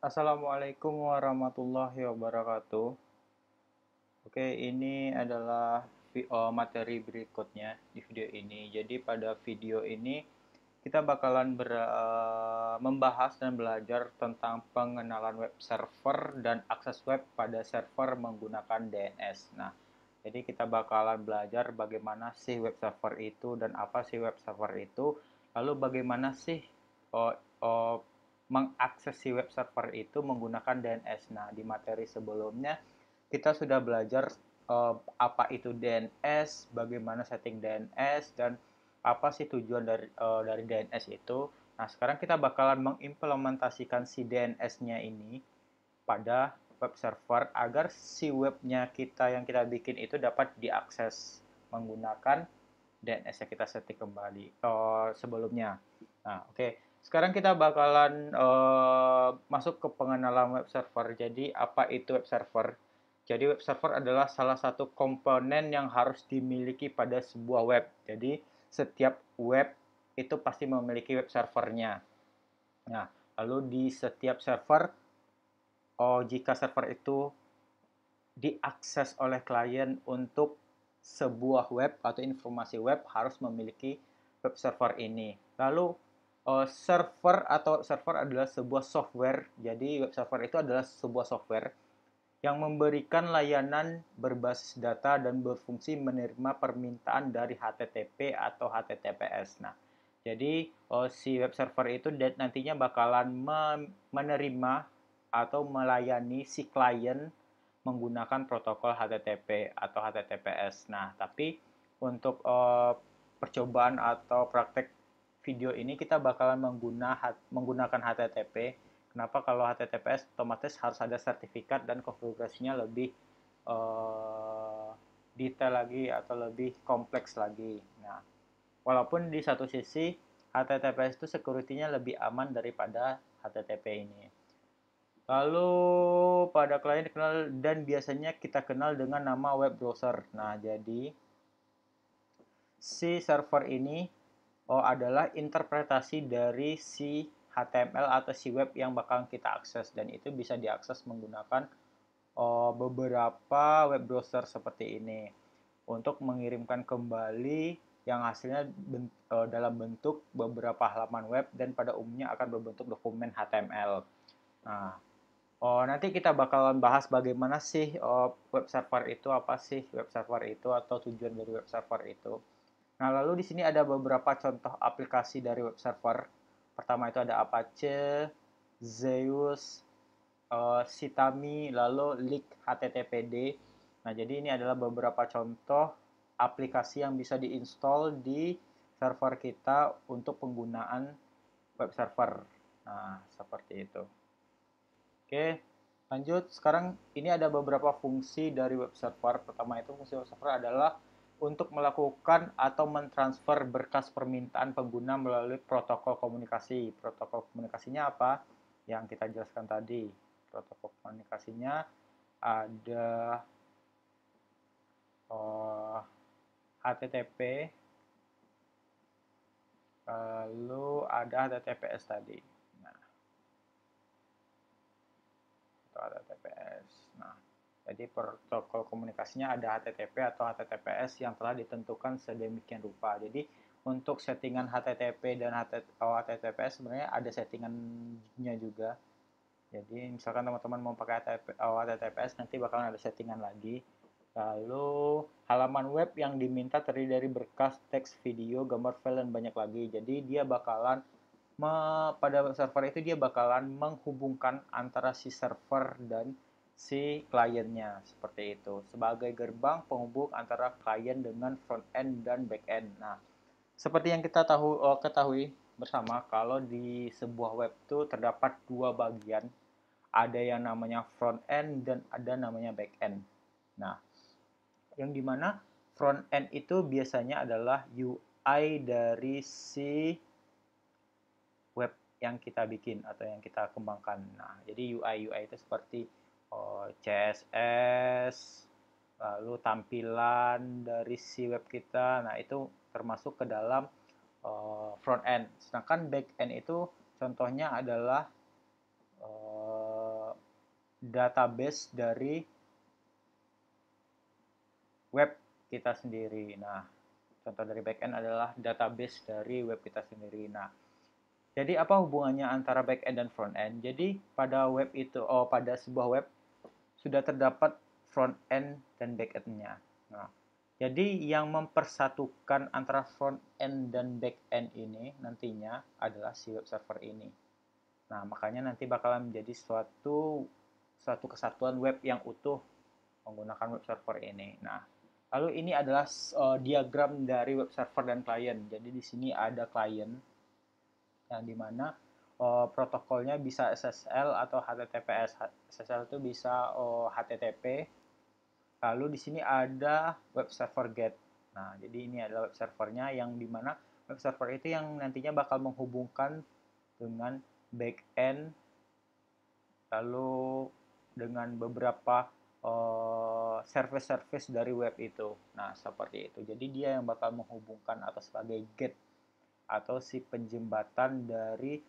Assalamualaikum warahmatullahi wabarakatuh. Oke, ini adalah materi berikutnya di video ini. Jadi pada video ini kita bakalan membahas dan belajar tentang pengenalan web server dan akses web pada server menggunakan DNS. Nah, jadi kita bakalan belajar bagaimana sih web server itu dan apa sih web server itu. Lalu bagaimana sih uh, uh, mengakses si web server itu menggunakan DNS. Nah, di materi sebelumnya kita sudah belajar apa itu DNS, bagaimana setting DNS, dan apa sih tujuan dari DNS itu. Nah, sekarang kita bakalan mengimplementasikan si DNS-nya ini pada web server agar si webnya kita yang kita bikin itu dapat diakses menggunakan DNS yang kita setting kembali sebelumnya. Nah, oke. Sekarang kita bakalan masuk ke pengenalan web server. Jadi, apa itu web server? Jadi, web server adalah salah satu komponen yang harus dimiliki pada sebuah web. Jadi, setiap web itu pasti memiliki web servernya. Nah, lalu di setiap server, jika server itu diakses oleh klien untuk sebuah web atau informasi web harus memiliki web server ini. Lalu server adalah sebuah software. Jadi web server itu adalah sebuah software yang memberikan layanan berbasis data dan berfungsi menerima permintaan dari HTTP atau HTTPS. Nah, jadi si web server itu nantinya bakalan menerima atau melayani si klien menggunakan protokol HTTP atau HTTPS. Nah, tapi untuk percobaan atau praktek video ini kita bakalan menggunakan HTTP. Kenapa? Kalau HTTPS otomatis harus ada sertifikat dan konfigurasinya lebih detail lagi atau lebih kompleks lagi. Nah, walaupun di satu sisi HTTPS itu security-nya lebih aman daripada HTTP ini. Lalu pada klien dikenal dan biasanya kita kenal dengan nama web browser. Nah, jadi si server ini adalah interpretasi dari si HTML atau si web yang bakal kita akses dan itu bisa diakses menggunakan beberapa web browser seperti ini untuk mengirimkan kembali yang hasilnya dalam bentuk beberapa halaman web dan pada umumnya akan berbentuk dokumen HTML. Nah, nanti kita bakalan bahas bagaimana sih web server itu, apa sih web server itu atau tujuan dari web server itu. Nah, lalu di sini ada beberapa contoh aplikasi dari web server. Pertama itu ada Apache, Zeus, Sitami, lalu Leak HTTPD. Nah, jadi ini adalah beberapa contoh aplikasi yang bisa diinstal di server kita untuk penggunaan web server. Nah, seperti itu. Oke, lanjut. Sekarang ini ada beberapa fungsi dari web server. Pertama itu fungsi web server adalah untuk melakukan atau mentransfer berkas permintaan pengguna melalui protokol komunikasi. Protokol komunikasinya apa? Yang kita jelaskan tadi. Protokol komunikasinya ada HTTP, lalu ada HTTPS tadi. Nah, itu HTTPS. Nah, jadi protokol komunikasinya ada HTTP atau HTTPS yang telah ditentukan sedemikian rupa. Jadi untuk settingan HTTP dan HTTPS sebenarnya ada settingannya juga. Jadi misalkan teman-teman mau pakai HTTPS nanti bakalan ada settingan lagi. Lalu halaman web yang diminta terdiri dari berkas, teks, video, gambar, file, dan banyak lagi. Jadi dia bakalan pada web server itu dia bakalan menghubungkan antara si server dan si kliennya seperti itu sebagai gerbang penghubung antara klien dengan front end dan back end. Nah, seperti yang kita ketahui bersama kalau di sebuah web itu terdapat dua bagian, ada yang namanya front end dan ada namanya back end. Nah, yang dimana front end itu biasanya adalah UI dari si web yang kita bikin atau yang kita kembangkan. Nah, jadi UI itu seperti CSS, lalu tampilan dari si web kita. Nah, itu termasuk ke dalam front end. Sedangkan back end itu contohnya adalah database dari web kita sendiri. Nah, contoh dari backend adalah database dari web kita sendiri. Nah, jadi apa hubungannya antara backend dan frontend? Jadi pada web itu, pada sebuah web sudah terdapat frontend dan backend-nya. Nah, jadi yang mempersatukan antara frontend dan backend ini nantinya adalah si web server ini. Nah, makanya nanti bakalan menjadi suatu kesatuan web yang utuh menggunakan web server ini. Nah, lalu ini adalah diagram dari web server dan klien. Jadi di sini ada klien yang dimana protokolnya bisa SSL atau HTTPS. SSL itu bisa HTTP. Lalu di sini ada web server get. Nah, jadi ini adalah web servernya yang dimana web server itu yang nantinya bakal menghubungkan dengan backend, lalu dengan beberapa service-service dari web itu. Nah, seperti itu. Jadi dia yang bakal menghubungkan atau sebagai gate atau si penjembatan dari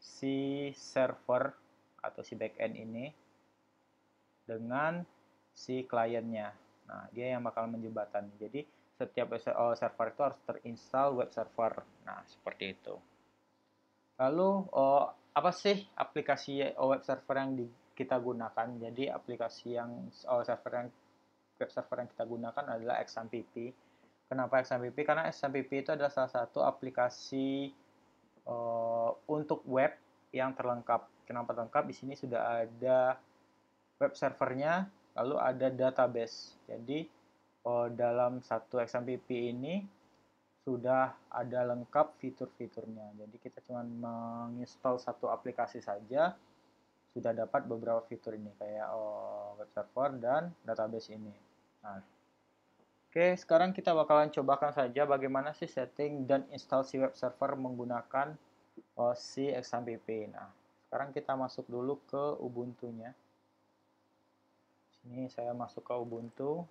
si server atau si backend ini dengan si kliennya. Nah, dia yang bakal menjembatan. Jadi setiap server itu harus terinstall web server. Nah, seperti itu. Lalu apa sih aplikasi web server yang kita gunakan? Jadi aplikasi yang web server yang kita gunakan adalah XAMPP. Kenapa XAMPP? Karena XAMPP itu adalah salah satu aplikasi untuk web yang terlengkap. Kenapa terlengkap? Di sini sudah ada web servernya, lalu ada database. Jadi dalam satu XAMPP ini sudah ada lengkap fitur-fiturnya. Jadi kita cuma menginstal satu aplikasi saja sudah dapat beberapa fitur ini kayak web server dan database ini. Nah, oke, sekarang kita bakalan cobakan saja bagaimana sih setting dan install si web server menggunakan si XAMPP. Nah, sekarang kita masuk dulu ke Ubuntu-nya. Sini saya masuk ke Ubuntu.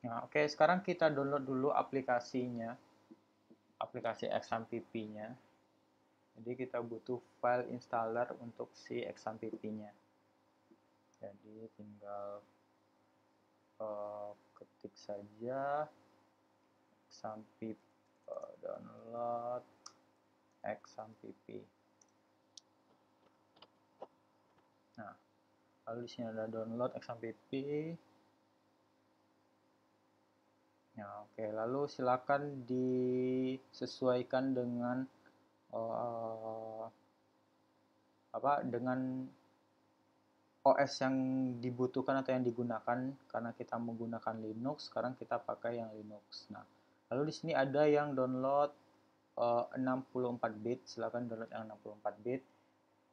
Nah, oke, sekarang kita download dulu aplikasinya, aplikasi XAMPP-nya. Jadi kita butuh file installer untuk si XAMPP-nya. Jadi tinggal ketik saja XAMPP download XAMPP. Nah, lalu di sini ada download XAMPP. Nah, oke, lalu silakan disesuaikan dengan dengan OS yang dibutuhkan atau yang digunakan. Karena kita menggunakan Linux, sekarang kita pakai yang Linux. Nah, lalu di sini ada yang download 64 bit, silakan download yang 64 bit.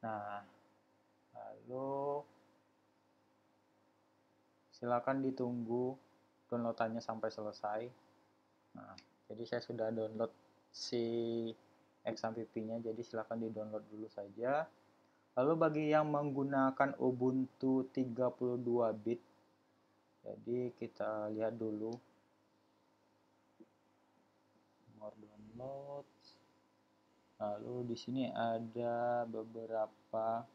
Nah, lalu silakan ditunggu downloadannya sampai selesai. Nah, jadi saya sudah download si XAMPP-nya, jadi silakan di-download dulu saja. Lalu bagi yang menggunakan Ubuntu 32 bit, jadi kita lihat dulu more download. Lalu di sini ada beberapa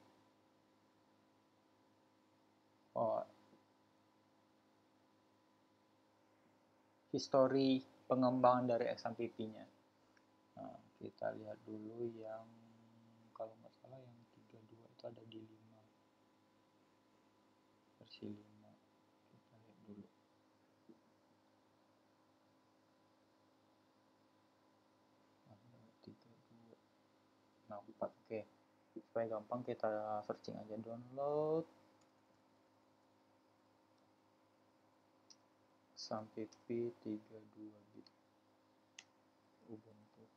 history pengembangan dari XAMPP-nya. Nah, kita lihat dulu yang kalau nggak salah yang 32 itu ada di 5 versi 5. Kita lihat dulu. Ada 32. Nah, 4. Oke. Supaya gampang kita searching aja download XAMPP 32 bit Ubuntu.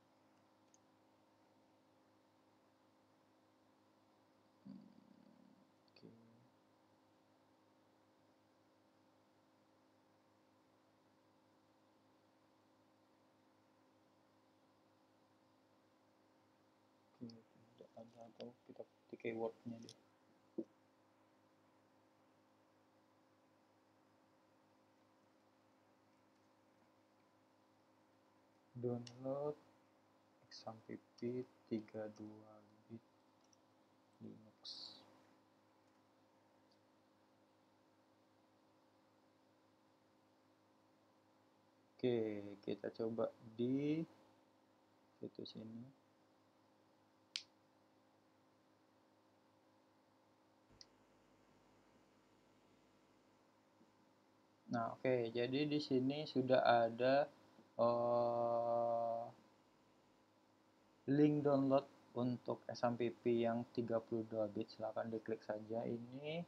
Oke. atau kita ketik keywordnya deh. Download XAMPP 32 bit Linux. Oke, kita coba di situs ini. Nah, oke, jadi di sini sudah ada link download untuk XAMPP yang 32 bit. Silahkan diklik saja ini.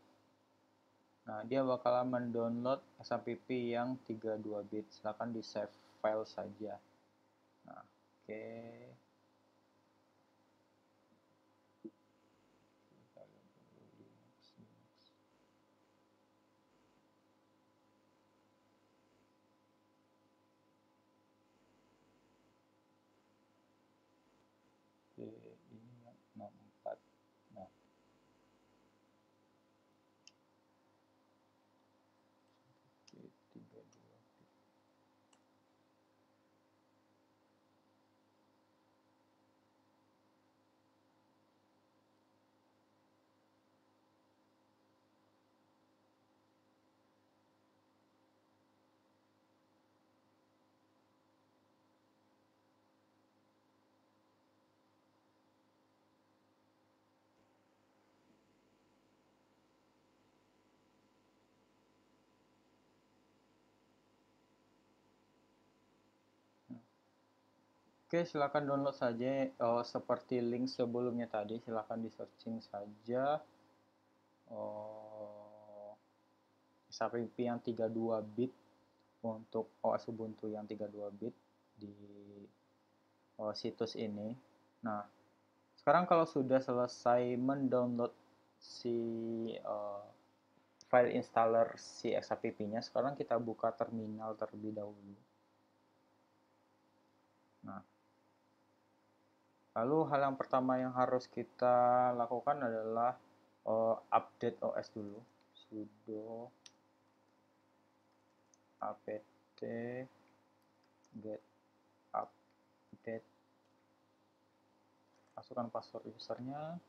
Nah, dia bakalan mendownload XAMPP yang 32 bit. Silahkan di save file saja. Nah, oke. Kita lihat dulu Linux. Oke, ini yang 64. Nah, oke, 32 bit. Oke, silakan download saja seperti link sebelumnya tadi. Silakan di searching saja XAMPP yang 32 bit untuk OS Ubuntu yang 32 bit di situs ini. Nah, sekarang kalau sudah selesai mendownload si file installer si XAMPP-nya, sekarang kita buka terminal terlebih dahulu. Nah, lalu hal yang pertama yang harus kita lakukan adalah update OS dulu. Sudo apt get update. Masukkan password usernya.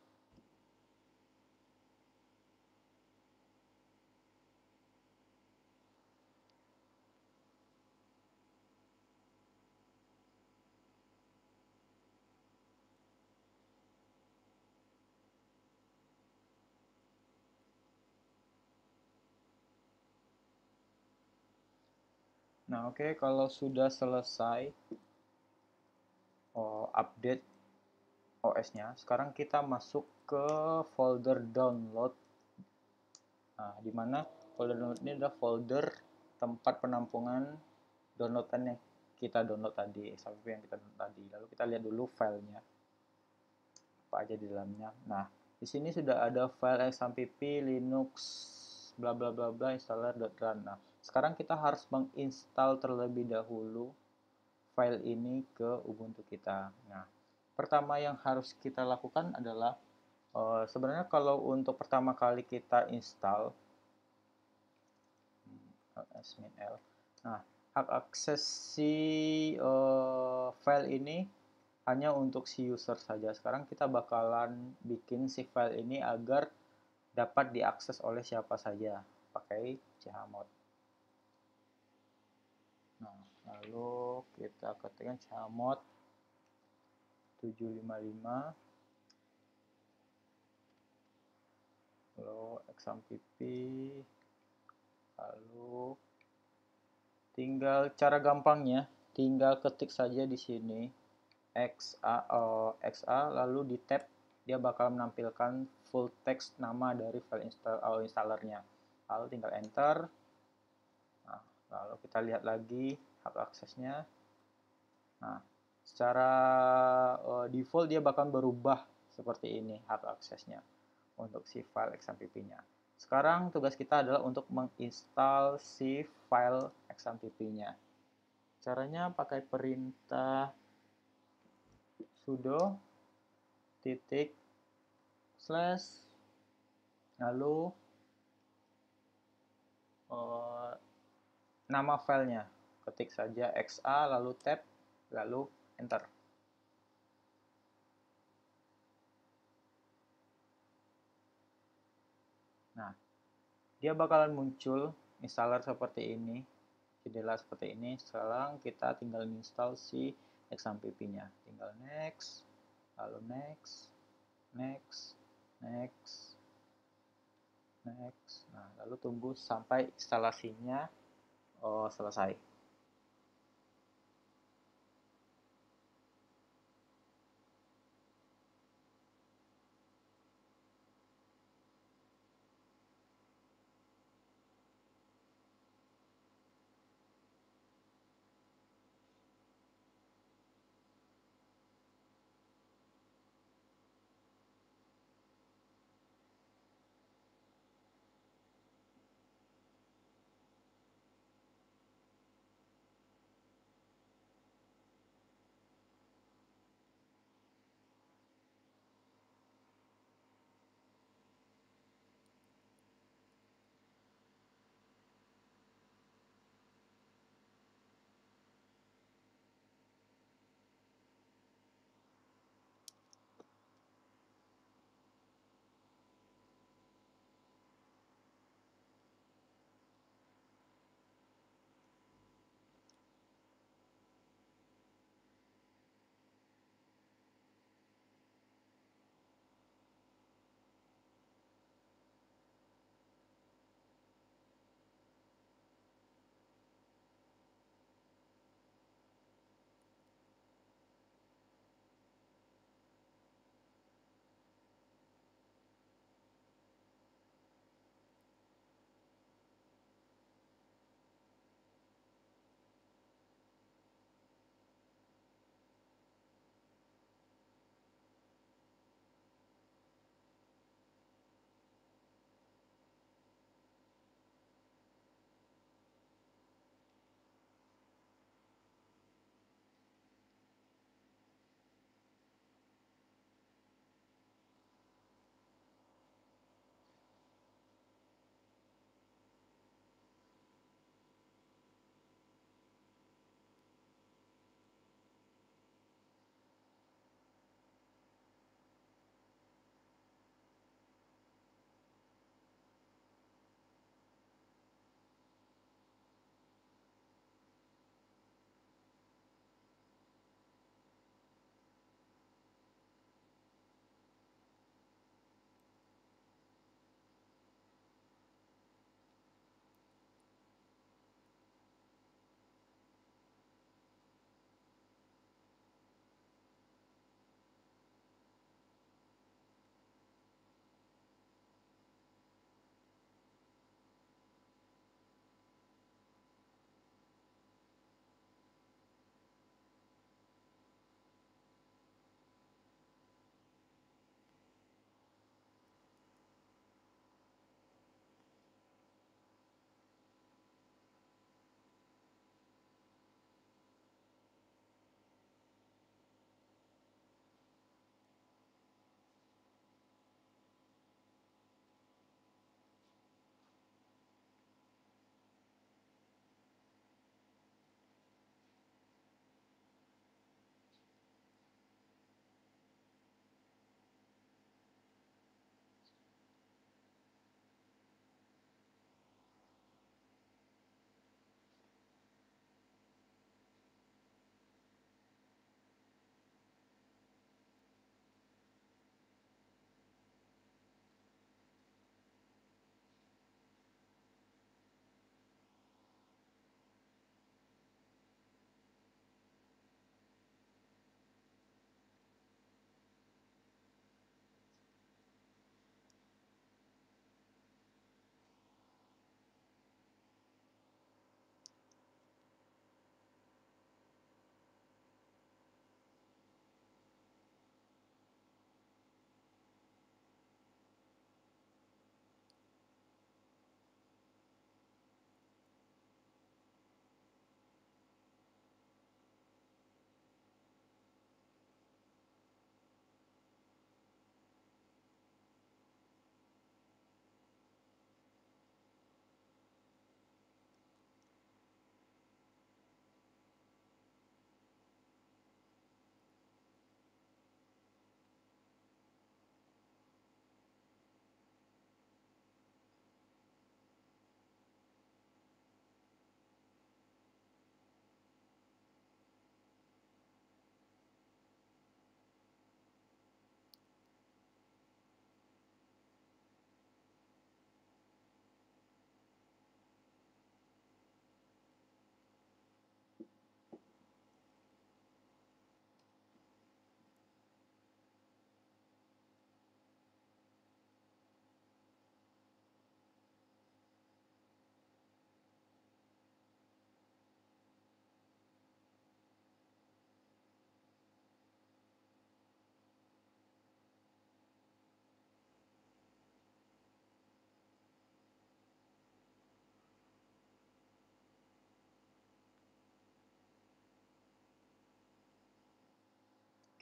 Nah, oke, kalau sudah selesai update OS-nya, sekarang kita masuk ke folder download. Nah, di mana folder download ini adalah folder tempat penampungan downloadan yang kita download tadi, XAMPP yang kita download tadi. Lalu kita lihat dulu filenya, apa aja di dalamnya. Nah, di sini sudah ada file XAMPP Linux bla bla bla bla installer.run. Nah, sekarang kita harus menginstal terlebih dahulu file ini ke Ubuntu kita. Nah, pertama yang harus kita lakukan adalah sebenarnya kalau untuk pertama kali kita install -l. Nah, hak akses si file ini hanya untuk si user saja. Sekarang kita bakalan bikin si file ini agar dapat diakses oleh siapa saja pakai chmod. Nah, lalu kita ketikkan chmod 755 lalu XAMPP, lalu tinggal cara gampangnya tinggal ketik saja di sini XA lalu di tab dia bakal menampilkan full text nama dari file installernya. Lalu tinggal enter. Nah, lalu kita lihat lagi hak aksesnya. Nah, secara default dia bakal berubah seperti ini hak aksesnya untuk si file XAMPP-nya. Sekarang tugas kita adalah untuk menginstal si file XAMPP-nya. Caranya pakai perintah sudo titik slash, lalu nama filenya, ketik saja xa lalu tab lalu enter. Nah, dia bakalan muncul installer seperti ini, jendela seperti ini. Sekarang kita tinggal install si XAMPP-nya. Tinggal next, lalu next, next, next, next. Nah, lalu tunggu sampai instalasinya selesai.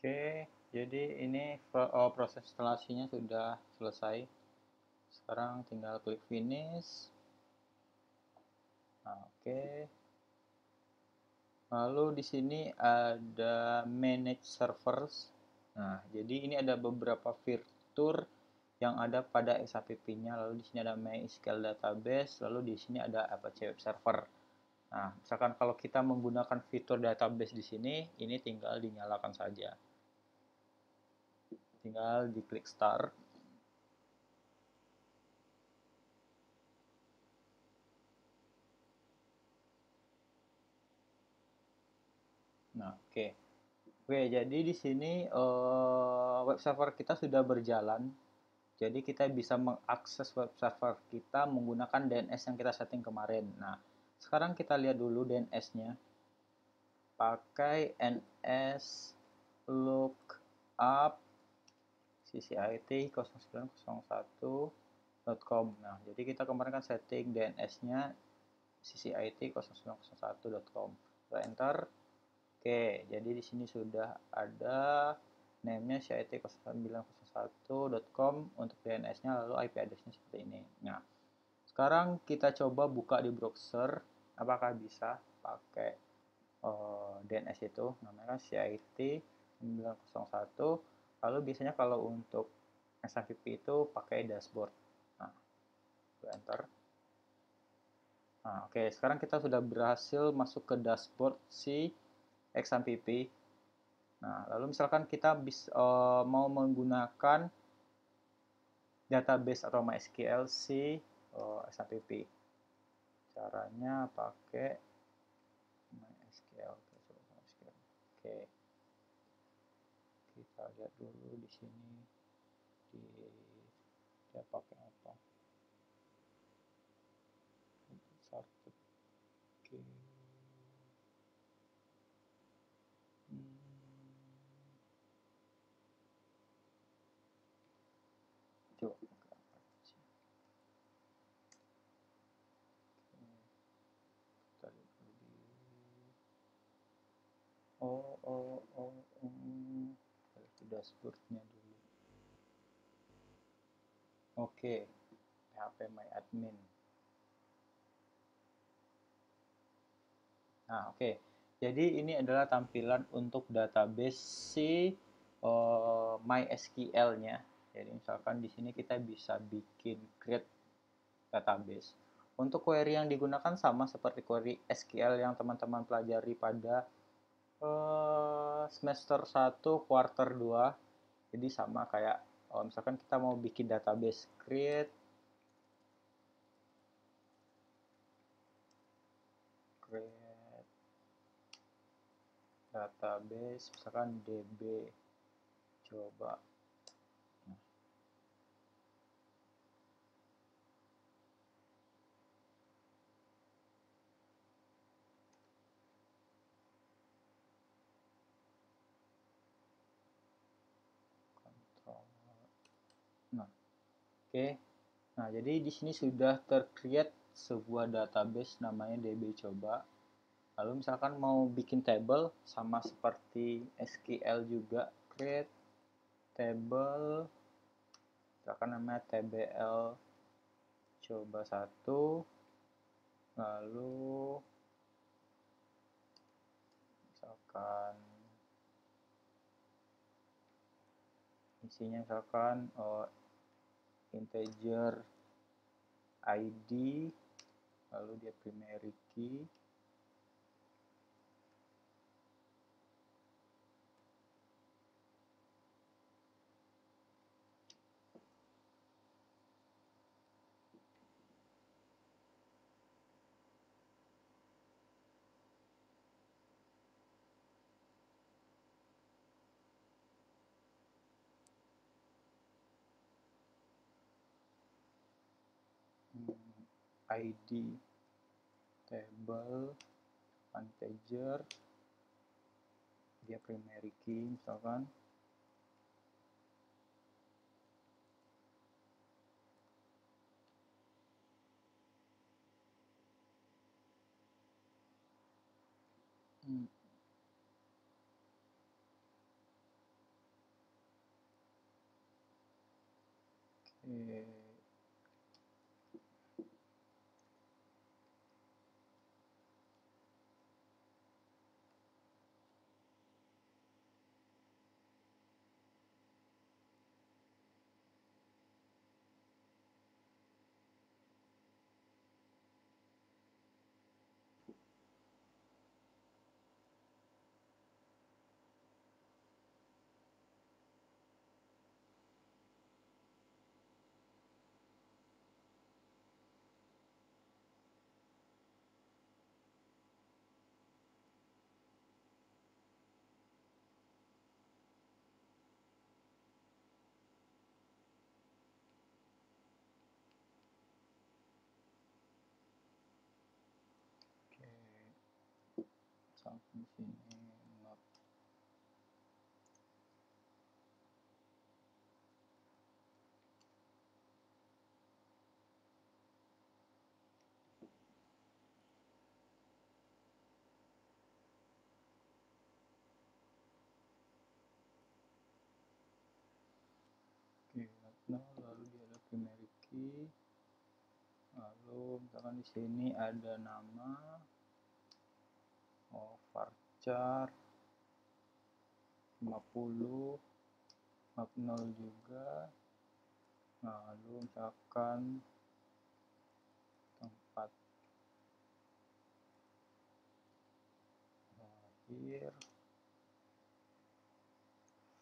Oke, jadi ini proses instalasinya sudah selesai. Sekarang tinggal klik finish. Nah, oke. Lalu di sini ada manage servers. Nah, jadi ini ada beberapa fitur yang ada pada SAPP-nya. Lalu di sini ada MySQL database, lalu di sini ada Apache Web Server. Nah, misalkan kalau kita menggunakan fitur database di sini, ini tinggal dinyalakan saja. Tinggal diklik start. Nah, oke. Oke, jadi di sini web server kita sudah berjalan. Jadi kita bisa mengakses web server kita menggunakan DNS yang kita setting kemarin. Nah, sekarang kita lihat dulu DNS-nya. Pakai NS lookup ccit0901.com. Nah, jadi kita kemarin kan setting DNS-nya ccit0901.com. Kita enter. Oke, jadi di sini sudah ada name-nya cit0901.com untuk DNS-nya, lalu IP address-nya seperti ini. Nah, sekarang kita coba buka di browser, apakah bisa pakai DNS itu, namanya cit901. Lalu biasanya kalau untuk SMTP itu pakai dashboard. Nah, enter. Nah, oke, sekarang kita sudah berhasil masuk ke dashboard si XMPP. Nah, lalu misalkan kita mau menggunakan database atau MySQL si XMPP. Caranya pakai MySQL. Oke, kita lihat dulu di sini dia pakai apa. Oke. Coba dashboardnya dulu. Oke, PHP My Admin. Nah, oke. Jadi ini adalah tampilan untuk database si MySQL-nya. Jadi misalkan di sini kita bisa bikin create database. Untuk query yang digunakan sama seperti query SQL yang teman-teman pelajari pada semester 1 quarter 2. Jadi sama kayak misalkan kita mau bikin database, create database, misalkan DB, coba. Nah, oke. Nah, jadi di sini sudah tercreate sebuah database namanya DB coba. Lalu misalkan mau bikin table sama seperti SQL juga, create table, misalkan namanya tbl coba 1, lalu misalkan isinya misalkan integer ID, lalu dia primary key, ID table integer, dia primary key misalkan. Sampai sini not. Lalu dia ada primary key, lalu misalkan di sini ada nama varchar 50 map 0 juga, lalu misalkan tempat lahir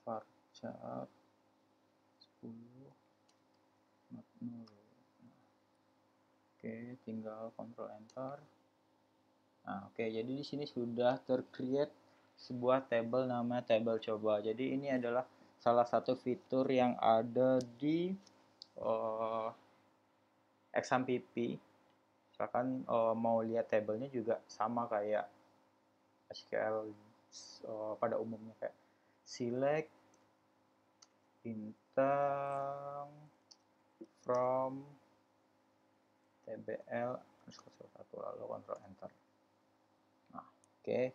varchar 10 map 0. Oke, tinggal Ctrl Enter. Oke, jadi di sini sudah tercreate sebuah table nama table coba. Jadi ini adalah salah satu fitur yang ada di XAMPP. Misalkan mau lihat tabelnya juga sama kayak SQL pada umumnya, kayak select bintang from tbl _1 lalu Ctrl Enter. Oke.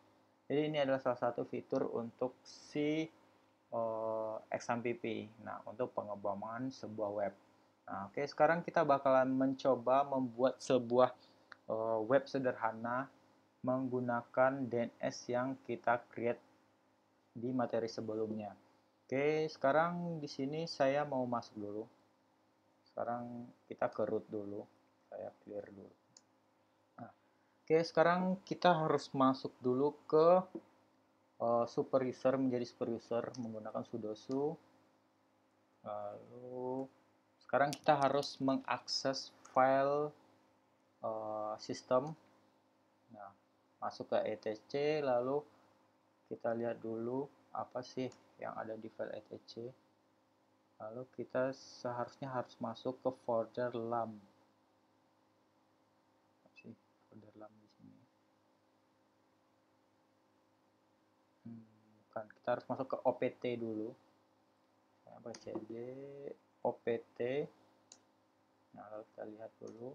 Jadi ini adalah salah satu fitur untuk si XAMPP. Nah, untuk pengembangan sebuah web. Nah, oke, sekarang kita bakalan mencoba membuat sebuah web sederhana menggunakan DNS yang kita create di materi sebelumnya. Oke, sekarang di sini saya mau masuk dulu. Sekarang kita ke root dulu. Saya clear dulu. Oke, sekarang kita harus masuk dulu ke super user, menjadi super user menggunakan sudo su. Lalu sekarang kita harus mengakses file sistem. Nah, masuk ke etc, lalu kita lihat dulu apa sih yang ada di file etc. Lalu kita seharusnya harus masuk ke folder lam. Folder lam di sini. Bukan, kita harus masuk ke opt dulu. Saya cd opt. Nah, lalu kita lihat dulu.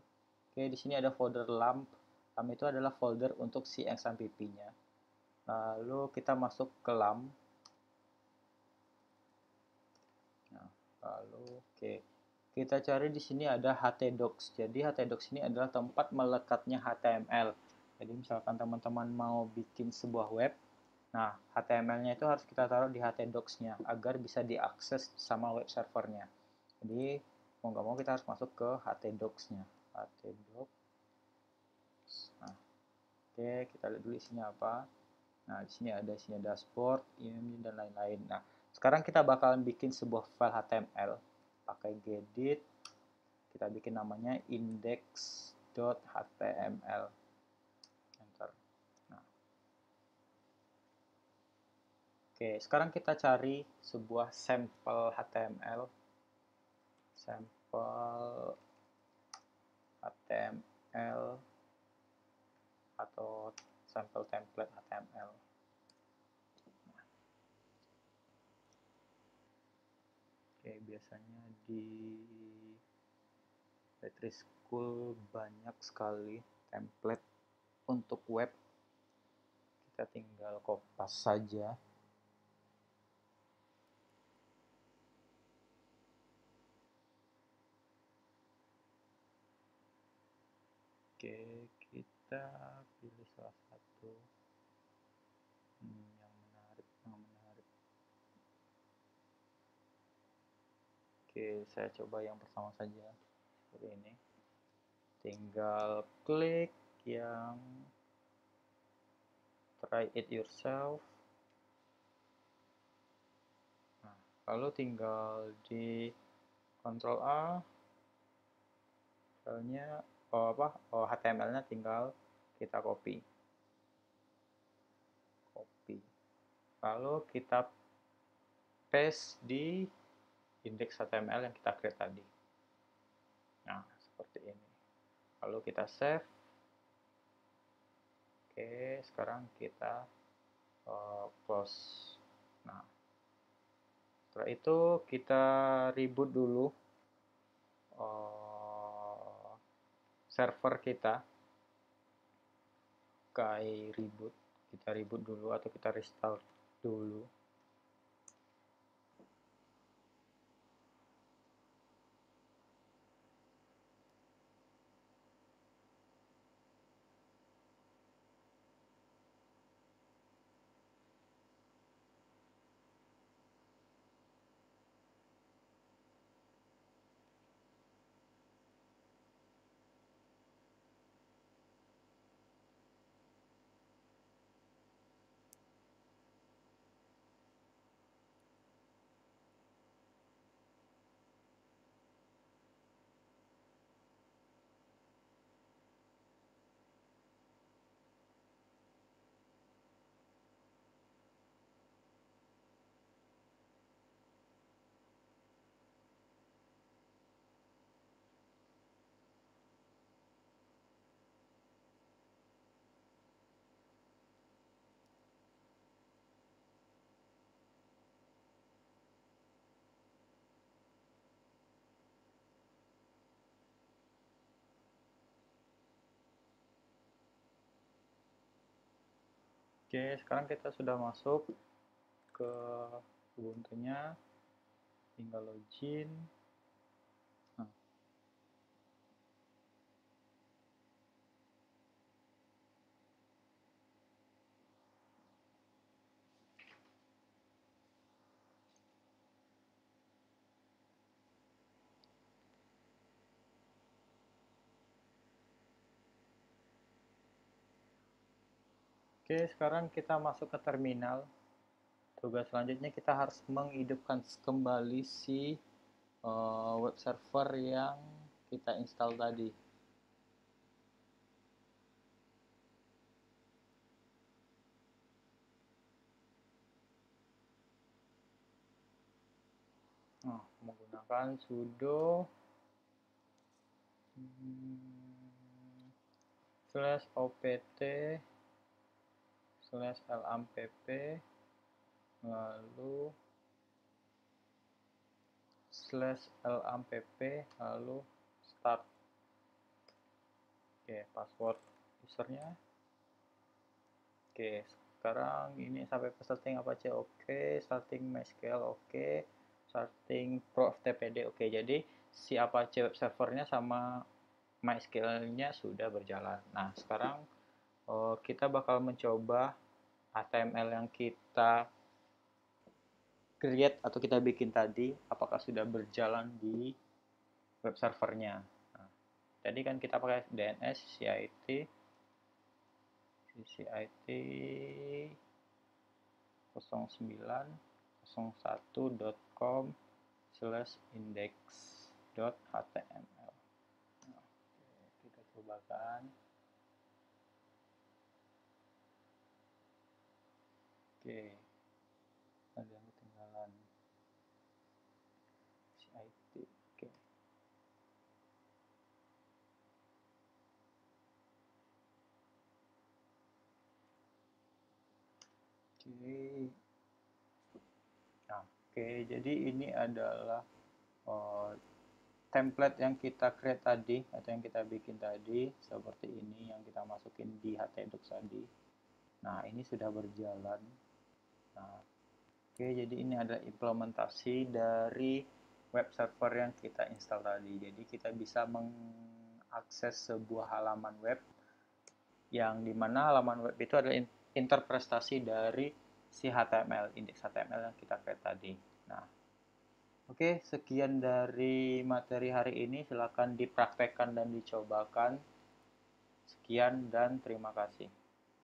Oke, di sini ada folder lamp. Lamp itu adalah folder untuk si XAMPP-nya. Lalu kita masuk ke lamp. Nah, lalu oke. Kita cari di sini ada htdocs. Jadi htdocs ini adalah tempat melekatnya HTML. Jadi misalkan teman-teman mau bikin sebuah web, nah HTML-nya itu harus kita taruh di htdocs-nya agar bisa diakses sama web servernya. Jadi mau nggak mau kita harus masuk ke htdocs-nya. Htdocs. Nah, oke, kita lihat dulu isinya apa. Nah, di sini ada isinya dashboard, ini dan lain-lain. Nah, sekarang kita bakalan bikin sebuah file HTML pakai gedit. Kita bikin namanya index.html. Enter. Nah. Oke, sekarang kita cari sebuah sampel HTML. Sampel HTML atau sampel template HTML. Oke, biasanya di Petrischool banyak sekali template untuk web. Kita tinggal kopas saja. kita pilih salah satu yang menarik. Oke, saya coba yang pertama saja, seperti ini. Tinggal klik yang try it yourself. Nah, lalu tinggal di Ctrl A, filenya HTML-nya tinggal kita copy. Lalu kita paste di indeks HTML yang kita create tadi. Nah, seperti ini. Lalu kita save. Oke, sekarang kita close. Nah, setelah itu kita reboot dulu server kita. Kayak reboot, kita reboot dulu atau kita restart dulu. Oke, sekarang kita sudah masuk ke Ubuntu-nya, tinggal login. Nah, oke, sekarang kita masuk ke terminal. Tugas selanjutnya kita harus menghidupkan kembali si web server yang kita install tadi. Nah, menggunakan sudo /opt/lampp lalu /lampp lalu start. Oke, password usernya. Oke, sekarang ini sampai ke setting Apache oke, starting MySQL oke, starting ProFTPD oke. Jadi si Apache web servernya sama MySQL-nya sudah berjalan. Nah, sekarang kita bakal mencoba HTML yang kita create atau kita bikin tadi, apakah sudah berjalan di web servernya. Nah, tadi kan kita pakai DNS CIT 0901.com/index.html. Nah, kita cobakan. Oke, ada yang ketinggalan. CIT. Oke. Oke. Nah, oke, jadi ini adalah template yang kita create tadi atau yang kita bikin tadi, seperti ini yang kita masukin di htdocs tadi. Nah, ini sudah berjalan. Nah, oke, jadi ini adalah implementasi dari web server yang kita install tadi. Jadi kita bisa mengakses sebuah halaman web yang dimana halaman web itu adalah interpretasi dari si HTML, indeks HTML yang kita create tadi. Nah, oke, sekian dari materi hari ini. Silakan dipraktekkan dan dicobakan. Sekian dan terima kasih.